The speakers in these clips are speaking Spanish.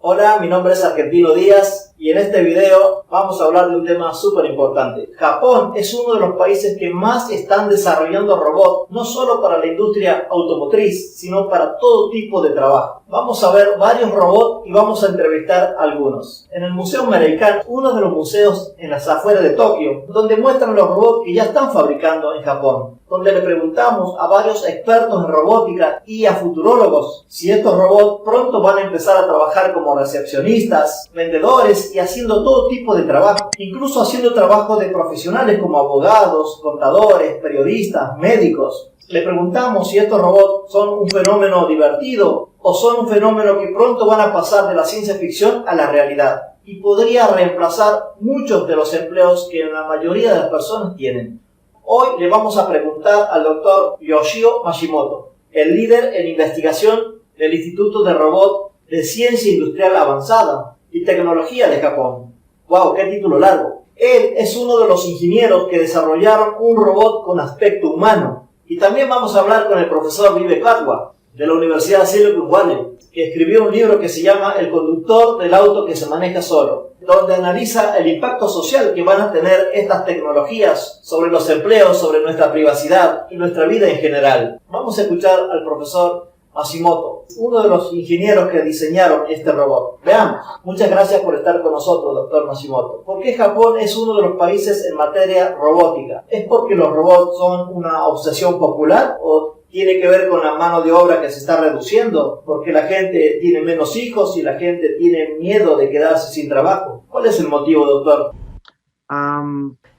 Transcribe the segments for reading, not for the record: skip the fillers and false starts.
Hola, mi nombre es Argentino Díaz y en este video vamos a hablar de un tema súper importante. Japón es uno de los países que más están desarrollando robots, no solo para la industria automotriz, sino para todo tipo de trabajo. Vamos a ver varios robots y vamos a entrevistar a algunos. En el Museo Mereikan, uno de los museos en las afueras de Tokio, donde muestran los robots que ya están fabricando en Japón, donde le preguntamos a varios expertos en robótica y a futurólogos si estos robots pronto van a empezar a trabajar como recepcionistas, vendedores y haciendo todo tipo de trabajo, incluso haciendo trabajo de profesionales como abogados, contadores, periodistas, médicos. Le preguntamos si estos robots son un fenómeno divertido o son un fenómeno que pronto van a pasar de la ciencia ficción a la realidad y podría reemplazar muchos de los empleos que la mayoría de las personas tienen. Hoy le vamos a preguntar al doctor Yoshio Mashimoto, el líder en investigación del Instituto de Robot de Ciencia Industrial Avanzada y Tecnología de Japón. ¡Wow! ¡Qué título largo! Él es uno de los ingenieros que desarrollaron un robot con aspecto humano. Y también vamos a hablar con el profesor Vivek Adwa, de la Universidad de Silicon Valley, que escribió un libro que se llama El conductor del auto que se maneja solo, donde analiza el impacto social que van a tener estas tecnologías sobre los empleos, sobre nuestra privacidad y nuestra vida en general. Vamos a escuchar al profesor Mashimoto, uno de los ingenieros que diseñaron este robot. Veamos. Muchas gracias por estar con nosotros, doctor Mashimoto. ¿Por qué Japón es uno de los países en materia robótica? ¿Es porque los robots son una obsesión popular o tiene que ver con la mano de obra que se está reduciendo? ¿Porque la gente tiene menos hijos y la gente tiene miedo de quedarse sin trabajo? ¿Cuál es el motivo, doctor?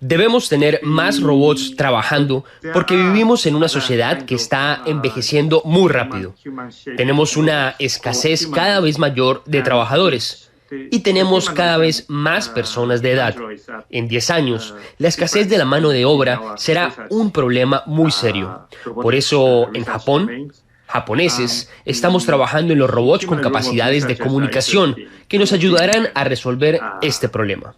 Debemos tener más robots trabajando porque vivimos en una sociedad que está envejeciendo muy rápido. Tenemos una escasez cada vez mayor de trabajadores y tenemos cada vez más personas de edad. En 10 años, la escasez de la mano de obra será un problema muy serio. Por eso, en Japón, japoneses, estamos trabajando en los robots con capacidades de comunicación que nos ayudarán a resolver este problema.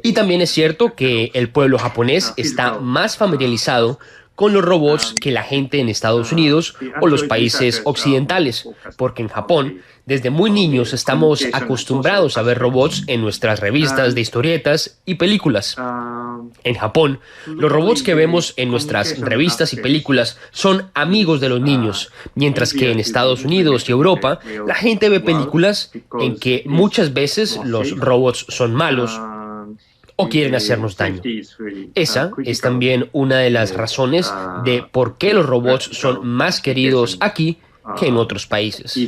Y también es cierto que el pueblo japonés está más familiarizado con los robots que la gente en Estados Unidos o los países occidentales, porque en Japón, desde muy niños estamos acostumbrados a ver robots en nuestras revistas de historietas y películas. En Japón, los robots que vemos en nuestras revistas y películas son amigos de los niños, mientras que en Estados Unidos y Europa, la gente ve películas en que muchas veces los robots son malos o quieren hacernos daño. Esa es también una de las razones de por qué los robots son más queridos aquí que en otros países.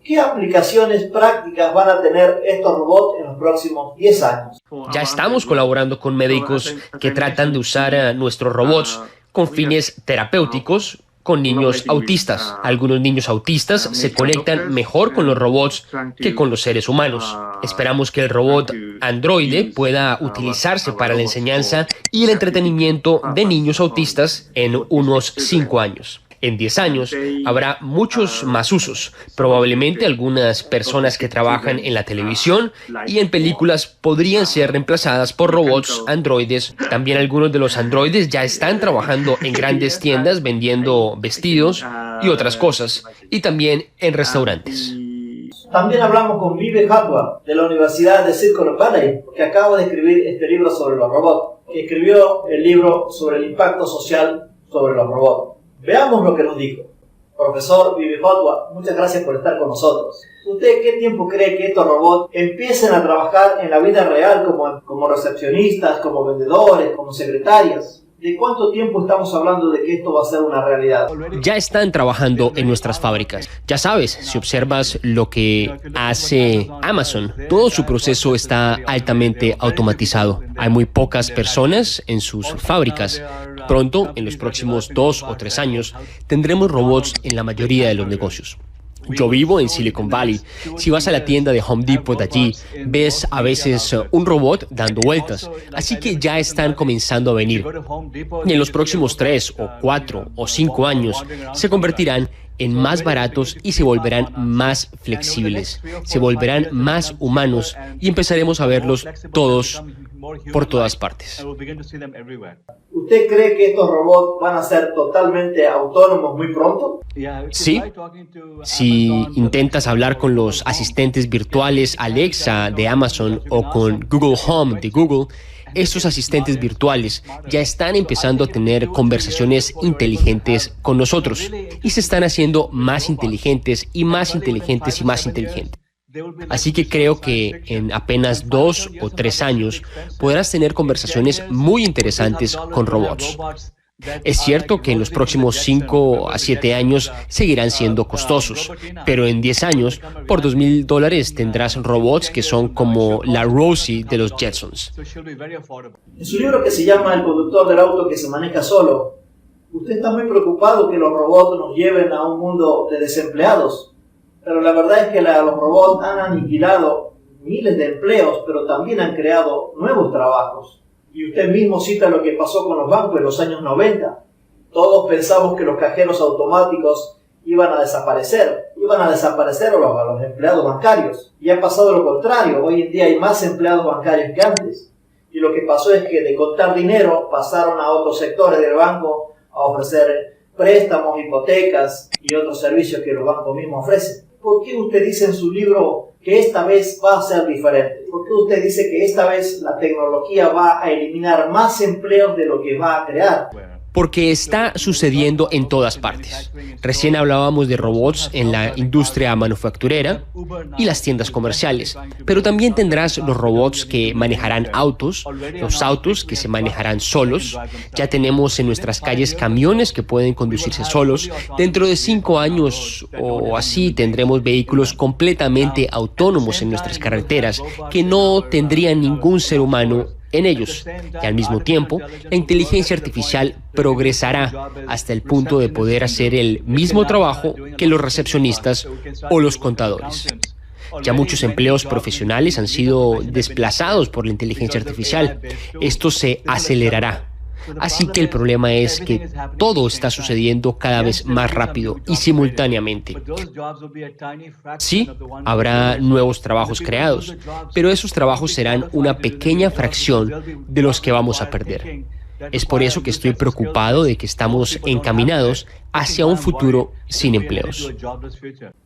¿Qué aplicaciones prácticas van a tener estos robots en los próximos 10 años? Ya estamos colaborando con médicos que tratan de usar nuestros robots con fines terapéuticos con niños autistas. Algunos niños autistas se conectan mejor con los robots que con los seres humanos. Esperamos que el robot androide pueda utilizarse para la enseñanza y el entretenimiento de niños autistas en unos 5 años. En 10 años habrá muchos más usos. Probablemente algunas personas que trabajan en la televisión y en películas podrían ser reemplazadas por robots androides. También algunos de los androides ya están trabajando en grandes tiendas vendiendo vestidos y otras cosas, y también en restaurantes. También hablamos con Vivek Adwa de la Universidad de Silicon Valley, que acaba de escribir este libro sobre los robots, que escribió el libro sobre el impacto social sobre los robots. Veamos lo que nos dijo. Profesor Vivek Adwa, muchas gracias por estar con nosotros. ¿Usted qué tiempo cree que estos robots empiecen a trabajar en la vida real como recepcionistas, como vendedores, como secretarias? ¿De cuánto tiempo estamos hablando de que esto va a ser una realidad? Ya están trabajando en nuestras fábricas. Ya sabes, si observas lo que hace Amazon, todo su proceso está altamente automatizado. Hay muy pocas personas en sus fábricas. Pronto, en los próximos 2 o 3 años, tendremos robots en la mayoría de los negocios. Yo vivo en Silicon Valley. Si vas a la tienda de Home Depot de allí, ves a veces un robot dando vueltas. Así que ya están comenzando a venir. Y en los próximos 3 o 4 o 5 años se convertirán en más baratos y se volverán más flexibles, se volverán más humanos y empezaremos a verlos todos por todas partes. ¿Usted cree que estos robots van a ser totalmente autónomos muy pronto? Sí. Si intentas hablar con los asistentes virtuales Alexa de Amazon o con Google Home de Google, estos asistentes virtuales ya están empezando a tener conversaciones inteligentes con nosotros y se están haciendo más inteligentes y más inteligentes y más inteligentes. Así que creo que en apenas 2 o 3 años podrás tener conversaciones muy interesantes con robots. Es cierto que en los próximos 5 a 7 años seguirán siendo costosos, pero en 10 años, por $2,000 tendrás robots que son como la Rosie de los Jetsons. En su libro que se llama El conductor del auto que se maneja solo, usted está muy preocupado que los robots nos lleven a un mundo de desempleados. Pero la verdad es que los robots han aniquilado miles de empleos, pero también han creado nuevos trabajos. Y usted mismo cita lo que pasó con los bancos en los años 90. Todos pensamos que los cajeros automáticos iban a desaparecer a los empleados bancarios. Y ha pasado lo contrario, hoy en día hay más empleados bancarios que antes. Y lo que pasó es que de contar dinero pasaron a otros sectores del banco a ofrecer préstamos, hipotecas y otros servicios que los bancos mismos ofrecen. ¿Por qué usted dice en su libro que esta vez va a ser diferente? ¿Por qué usted dice que esta vez la tecnología va a eliminar más empleos de lo que va a crear? Porque está sucediendo en todas partes. Recién hablábamos de robots en la industria manufacturera y las tiendas comerciales, pero también tendrás los robots que manejarán autos, los autos que se manejarán solos. Ya tenemos en nuestras calles camiones que pueden conducirse solos. Dentro de 5 años o así tendremos vehículos completamente autónomos en nuestras carreteras que no tendrían ningún ser humano en ellos. Y al mismo tiempo, la inteligencia artificial progresará hasta el punto de poder hacer el mismo trabajo que los recepcionistas o los contadores. Ya muchos empleos profesionales han sido desplazados por la inteligencia artificial. Esto se acelerará. Así que el problema es que todo está sucediendo cada vez más rápido y simultáneamente. Sí, habrá nuevos trabajos creados, pero esos trabajos serán una pequeña fracción de los que vamos a perder. Es por eso que estoy preocupado de que estamos encaminados hacia un futuro sin empleos.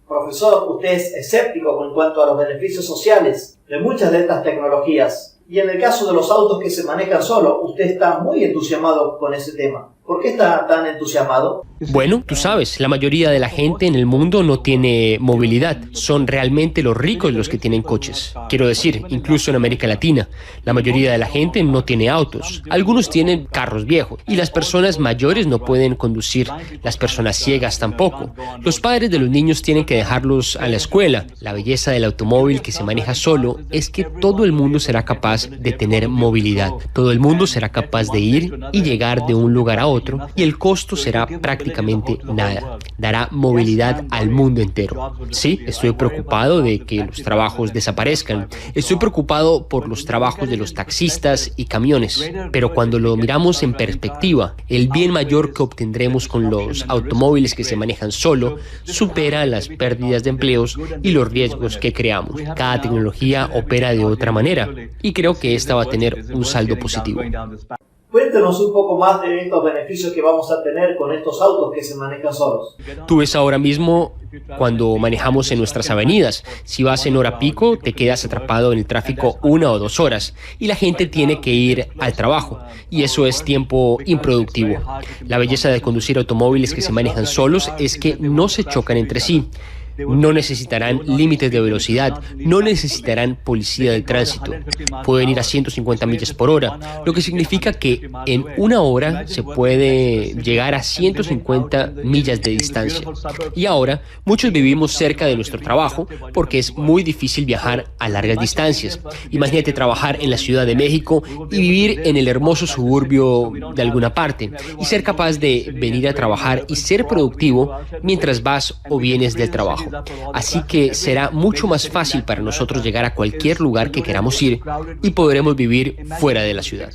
Profesor, usted es escéptico en cuanto a los beneficios sociales de muchas de estas tecnologías. Y en el caso de los autos que se manejan solo, usted está muy entusiasmado con ese tema. ¿Por qué está tan entusiasmado? Bueno, tú sabes, la mayoría de la gente en el mundo no tiene movilidad. Son realmente los ricos los que tienen coches. Quiero decir, incluso en América Latina, la mayoría de la gente no tiene autos. Algunos tienen carros viejos y las personas mayores no pueden conducir. Las personas ciegas tampoco. Los padres de los niños tienen que dejarlos a la escuela. La belleza del automóvil que se maneja solo es que todo el mundo será capaz de tener movilidad. Todo el mundo será capaz de ir y llegar de un lugar a otro y el costo será prácticamente nada. Dará movilidad al mundo entero. Sí, estoy preocupado de que los trabajos desaparezcan. Estoy preocupado por los trabajos de los taxistas y camiones. Pero cuando lo miramos en perspectiva, el bien mayor que obtendremos con los automóviles que se manejan solo supera las pérdidas de empleos y los riesgos que creamos. Cada tecnología opera de otra manera y creo que esta va a tener un saldo positivo. Cuéntenos un poco más de estos beneficios que vamos a tener con estos autos que se manejan solos. Tú ves ahora mismo cuando manejamos en nuestras avenidas. Si vas en hora pico, te quedas atrapado en el tráfico 1 o 2 horas y la gente tiene que ir al trabajo y eso es tiempo improductivo. La belleza de conducir automóviles que se manejan solos es que no se chocan entre sí. No necesitarán límites de velocidad, no necesitarán policía del tránsito. Pueden ir a 150 millas por hora, lo que significa que en 1 hora se puede llegar a 150 millas de distancia. Y ahora, muchos vivimos cerca de nuestro trabajo porque es muy difícil viajar a largas distancias. Imagínate trabajar en la Ciudad de México y vivir en el hermoso suburbio de alguna parte y ser capaz de venir a trabajar y ser productivo mientras vas o vienes del trabajo. fijo. Así que será mucho más fácil para nosotros llegar a cualquier lugar que queramos ir y podremos vivir fuera de la ciudad.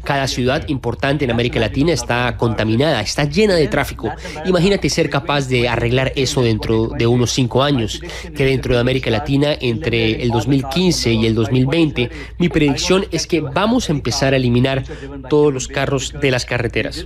Cada ciudad importante en América Latina está contaminada, está llena de tráfico. Imagínate ser capaz de arreglar eso dentro de unos 5 años, que dentro de América Latina, entre el 2015 y el 2020, mi predicción es que vamos a empezar a eliminar todos los carros de las carreteras.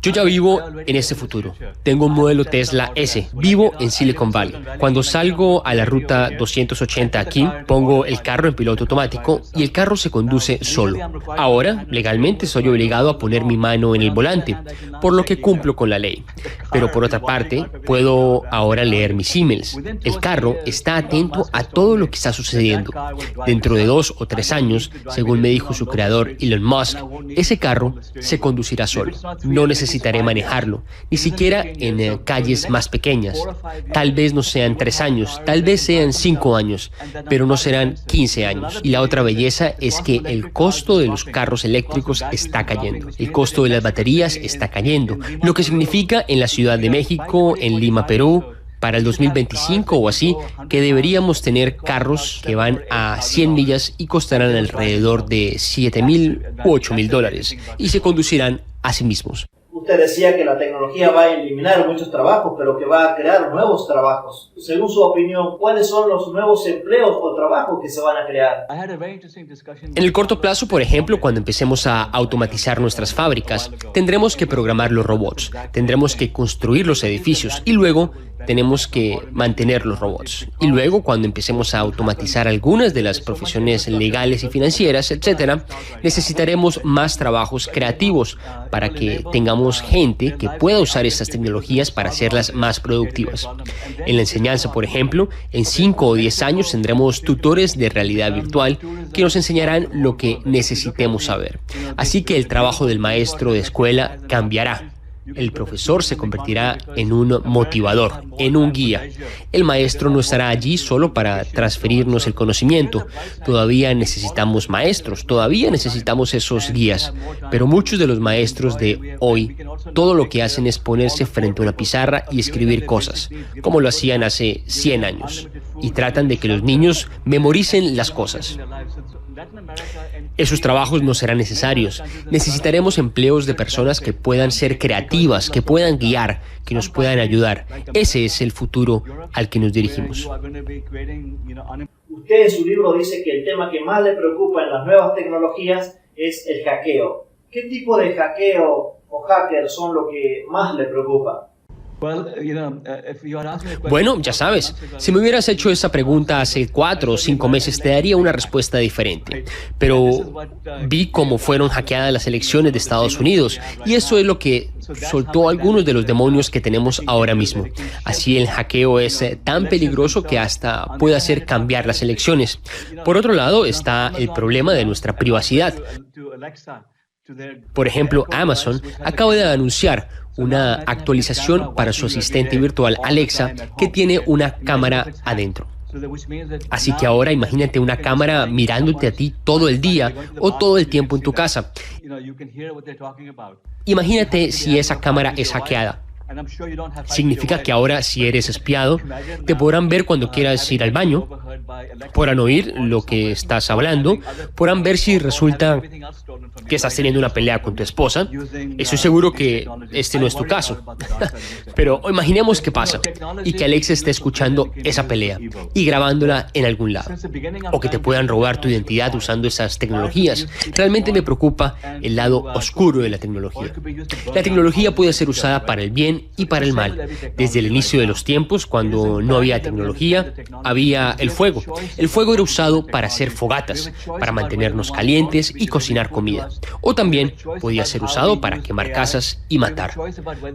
Yo ya vivo en este futuro. Tengo un modelo Tesla S. Vivo en Silicon Valley. Cuando salgo a la ruta 280 aquí, pongo el carro en piloto automático y el carro se conduce solo. Ahora, legalmente, soy obligado a poner mi mano en el volante, por lo que cumplo con la ley. Pero por otra parte, puedo ahora leer mis emails. El carro está atento a todo lo que está sucediendo. Dentro de 2 o 3 años, según me dijo su creador Elon Musk, ese carro se conducirá solo. No necesitaré manejarlo, ni siquiera en calles más pequeñas. Tal vez no sean 3 años, tal vez sean 5 años, pero no serán 15 años. Y la otra belleza es que el costo de los carros eléctricos está cayendo. El costo de las baterías está cayendo, lo que significa en la Ciudad de México, en Lima, Perú, para el 2025 o así, que deberíamos tener carros que van a 100 millas y costarán alrededor de $7,000 u $8,000 y se conducirán a sí mismos. Usted decía que la tecnología va a eliminar muchos trabajos, pero que va a crear nuevos trabajos. Según su opinión, ¿cuáles son los nuevos empleos o trabajos que se van a crear? En el corto plazo, por ejemplo, cuando empecemos a automatizar nuestras fábricas, tendremos que programar los robots, tendremos que construir los edificios y luego tenemos que mantener los robots. Y luego, cuando empecemos a automatizar algunas de las profesiones legales y financieras, etcétera, necesitaremos más trabajos creativos para que tengamos gente que pueda usar estas tecnologías para hacerlas más productivas. En la enseñanza, por ejemplo, en 5 o 10 años tendremos tutores de realidad virtual que nos enseñarán lo que necesitemos saber. Así que el trabajo del maestro de escuela cambiará. El profesor se convertirá en un motivador, en un guía. El maestro no estará allí solo para transferirnos el conocimiento. Todavía necesitamos maestros, todavía necesitamos esos guías. Pero muchos de los maestros de hoy, todo lo que hacen es ponerse frente a una pizarra y escribir cosas, como lo hacían hace 100 años. Y tratan de que los niños memoricen las cosas. Esos trabajos no serán necesarios. Necesitaremos empleos de personas que puedan ser creativas, que puedan guiar, que nos puedan ayudar. Ese es el futuro al que nos dirigimos. Usted en su libro dice que el tema que más le preocupa en las nuevas tecnologías es el hackeo. ¿Qué tipo de hackeo o hackers son lo que más le preocupa? Bueno, ya sabes, si me hubieras hecho esa pregunta hace 4 o 5 meses te daría una respuesta diferente. Pero vi cómo fueron hackeadas las elecciones de Estados Unidos y eso es lo que soltó algunos de los demonios que tenemos ahora mismo. Así el hackeo es tan peligroso que hasta puede hacer cambiar las elecciones. Por otro lado está el problema de nuestra privacidad. Por ejemplo, Amazon acaba de anunciar una actualización para su asistente virtual Alexa que tiene una cámara adentro. Así que ahora imagínate una cámara mirándote a ti todo el día o todo el tiempo en tu casa. Imagínate si esa cámara es hackeada. Significa que ahora, si eres espiado, te podrán ver cuando quieras ir al baño, podrán oír lo que estás hablando, podrán ver si resulta que estás teniendo una pelea con tu esposa. Estoy seguro que este no es tu caso. Pero imaginemos que pasa y que Alexa esté escuchando esa pelea y grabándola en algún lado. O que te puedan robar tu identidad usando esas tecnologías. Realmente me preocupa el lado oscuro de la tecnología. La tecnología puede ser usada para el bien y para el mal. Desde el inicio de los tiempos, cuando no había tecnología, había el fuego. El fuego era usado para hacer fogatas, para mantenernos calientes y cocinar comida. O también podía ser usado para quemar casas y matar.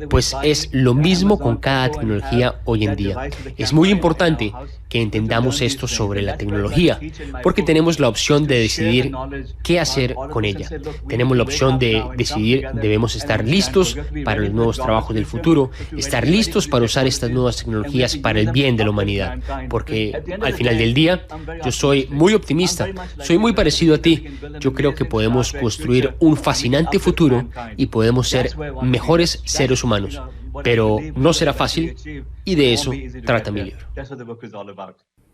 Pues es lo mismo con cada tecnología hoy en día. Es muy importante que entendamos esto sobre la tecnología, porque tenemos la opción de decidir qué hacer con ella. Tenemos la opción de decidir, debemos estar listos para los nuevos trabajos del futuro, estar listos para usar estas nuevas tecnologías para el bien de la humanidad, porque al final del día yo soy muy optimista, soy muy parecido a ti. Yo creo que podemos construir un fascinante futuro y podemos ser mejores seres humanos. pero no será fácil y de eso trata mi libro.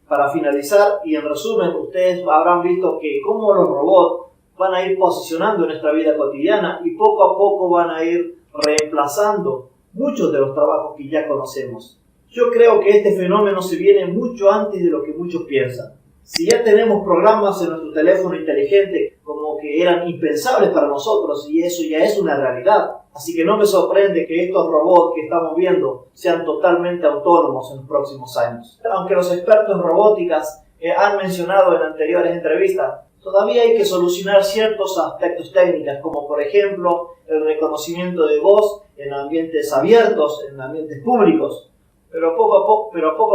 Para finalizar y en resumen, ustedes habrán visto que cómo los robots van a ir posicionando en nuestra vida cotidiana y poco a poco van a ir reemplazando muchos de los trabajos que ya conocemos. Yo creo que este fenómeno se viene mucho antes de lo que muchos piensan. Si ya tenemos programas en nuestro teléfono inteligente como que eran impensables para nosotros y eso ya es una realidad, así que no me sorprende que estos robots que estamos viendo sean totalmente autónomos en los próximos años. Aunque los expertos en robóticas han mencionado en anteriores entrevistas, todavía hay que solucionar ciertos aspectos técnicos, como por ejemplo el reconocimiento de voz en ambientes abiertos, en ambientes públicos, pero poco a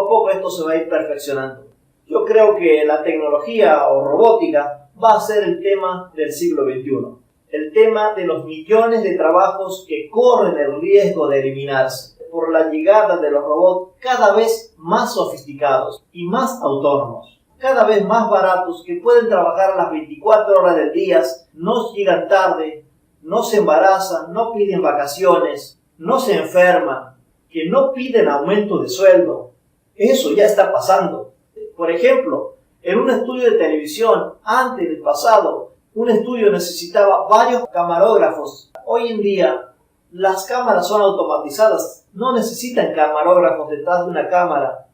poco esto se va a ir perfeccionando. Yo creo que la tecnología o robótica va a ser el tema del siglo XXI, el tema de los millones de trabajos que corren el riesgo de eliminarse por la llegada de los robots cada vez más sofisticados y más autónomos, cada vez más baratos, que pueden trabajar las 24 horas del día, no llegan tarde, no se embarazan, no piden vacaciones, no se enferman, que no piden aumento de sueldo. Eso ya está pasando. Por ejemplo, en un estudio de televisión, antes del pasado, un estudio necesitaba varios camarógrafos. Hoy en día, las cámaras son automatizadas, no necesitan camarógrafos detrás de una cámara.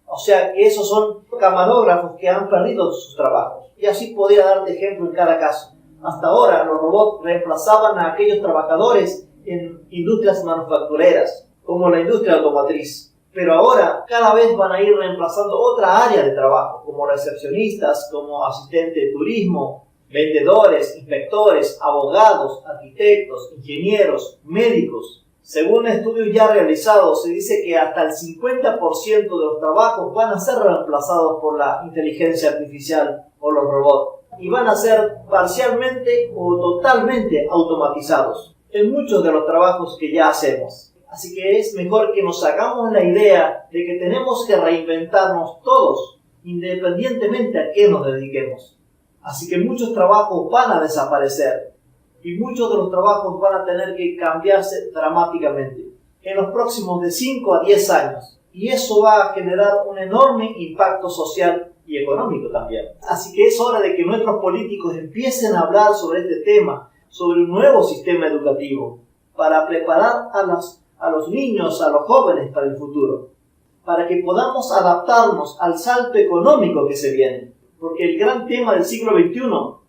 O sea que esos son camarógrafos que han perdido sus trabajos. Y así podría darte ejemplo en cada caso. Hasta ahora, los robots reemplazaban a aquellos trabajadores en industrias manufactureras, como la industria automotriz. Pero ahora cada vez van a ir reemplazando otra área de trabajo, como recepcionistas, como asistentes de turismo, vendedores, inspectores, abogados, arquitectos, ingenieros, médicos. Según estudios ya realizados, se dice que hasta el 50% de los trabajos van a ser reemplazados por la inteligencia artificial o los robots, y van a ser parcialmente o totalmente automatizados en muchos de los trabajos que ya hacemos. Así que es mejor que nos hagamos la idea de que tenemos que reinventarnos todos, independientemente a qué nos dediquemos. Así que muchos trabajos van a desaparecer y muchos de los trabajos van a tener que cambiarse dramáticamente en los próximos de 5 a 10 años. Y eso va a generar un enorme impacto social y económico también. Así que es hora de que nuestros políticos empiecen a hablar sobre este tema, sobre un nuevo sistema educativo, para preparar a los niños, a los jóvenes para el futuro, para que podamos adaptarnos al salto económico que se viene, porque el gran tema del siglo XXI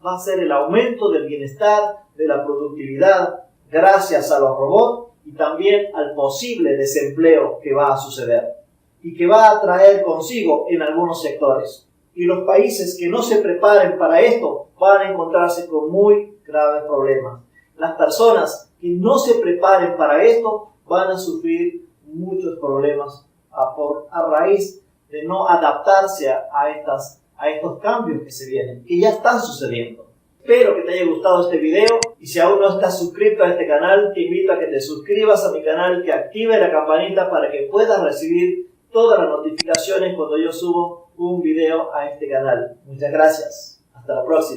va a ser el aumento del bienestar, de la productividad, gracias a los robots y también al posible desempleo que va a suceder y que va a traer consigo en algunos sectores. Y los países que no se preparen para esto van a encontrarse con muy graves problemas. Las personas que no se preparen para esto van a sufrir muchos problemas a raíz de no adaptarse a estos cambios que se vienen, que ya están sucediendo. Espero que te haya gustado este video y si aún no estás suscrito a este canal, te invito a que te suscribas a mi canal, que active la campanita para que puedas recibir todas las notificaciones cuando yo subo un video a este canal. Muchas gracias. Hasta la próxima.